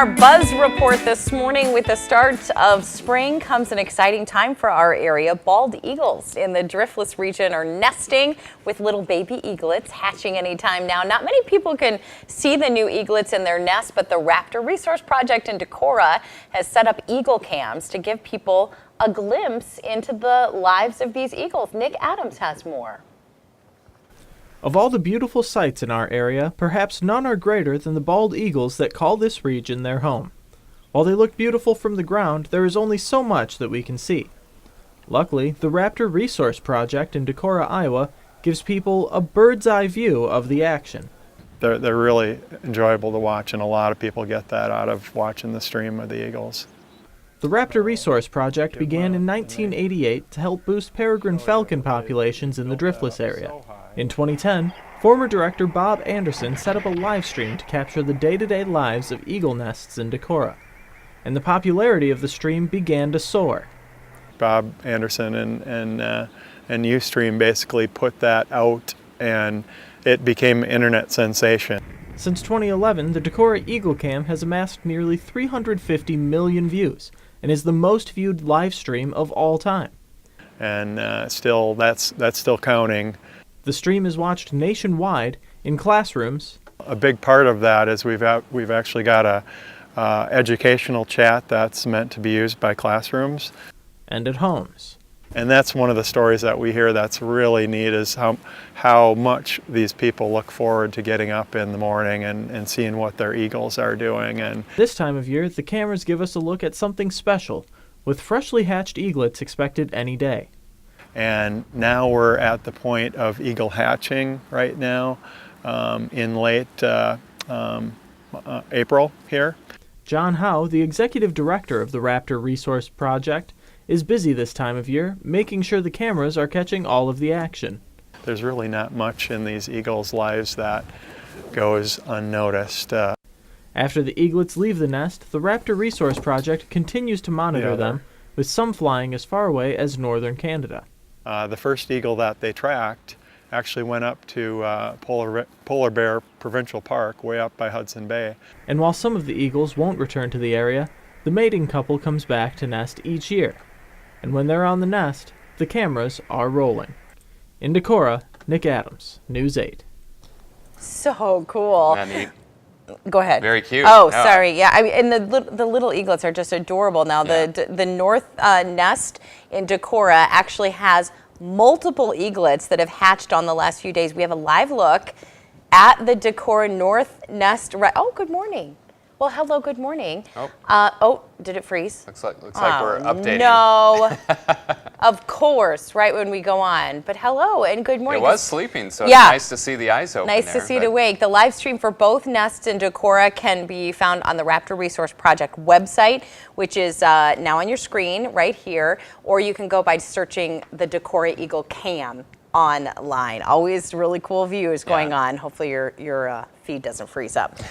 our Buzz Report this morning, with the start of spring comes an exciting time for our area. Bald eagles in the driftless region are nesting with little baby eaglets hatching anytime now. Not many people can see the new eaglets in their nest, but the Raptor Resource Project in Decorah has set up eagle cams to give people a glimpse into the lives of these eagles. Nick Adams has more. Of all the beautiful sights in our area, perhaps none are greater than the bald eagles that call this region their home. While they look beautiful from the ground, there is only so much that we can see. Luckily, the Raptor Resource Project in Decorah, Iowa, gives people a bird's-eye view of the action. They're really enjoyable to watch, and a lot of people get that out of watching the stream of the eagles. The Raptor Resource Project began in 1988 to help boost peregrine falcon populations in the driftless area. In 2010, former director Bob Anderson set up a live stream to capture the day-to-day lives of eagle nests in Decorah, and the popularity of the stream began to soar. Bob Anderson and Ustream basically put that out, and it became an internet sensation. Since 2011, the Decorah Eagle Cam has amassed nearly 350 million views and is the most viewed live stream of all time. And that's still counting. The stream is watched nationwide in classrooms. A big part of that is we've actually got a educational chat that's meant to be used by classrooms. And at homes. And that's one of the stories that we hear that's really neat, is how much these people look forward to getting up in the morning and seeing what their eagles are doing. And this time of year, the cameras give us a look at something special, with freshly hatched eaglets expected any day. And now we're at the point of eagle hatching right now in late April here. John Howe, the executive director of the Raptor Resource Project, is busy this time of year, making sure the cameras are catching all of the action. There's really not much in these eagles' lives that goes unnoticed. After the eaglets leave the nest, the Raptor Resource Project continues to monitor them, with some flying as far away as northern Canada. The first eagle that they tracked actually went up to Polar Bear Provincial Park, way up by Hudson Bay. And while some of the eagles won't return to the area, the mating couple comes back to nest each year. And when they're on the nest, the cameras are rolling. In Decorah, Nick Adams, News 8. So cool. Neat. Go ahead. Very cute. Oh, sorry. Yeah, I mean, and the little eaglets are just adorable. Now, the north nest in Decorah actually has multiple eaglets that have hatched on the last few days. We have a live look at the Decorah North nest. Oh, good morning. Well, hello, good morning. Oh, did it freeze? Looks like we're updating. No, of course, right when we go on. But hello and good morning. It was sleeping, so it's nice to see the eyes open. Nice to see it awake. The live stream for both nests in Decorah can be found on the Raptor Resource Project website, which is now on your screen right here, or you can go by searching the Decorah Eagle Cam online. Always really cool views going on. Hopefully your feed doesn't freeze up.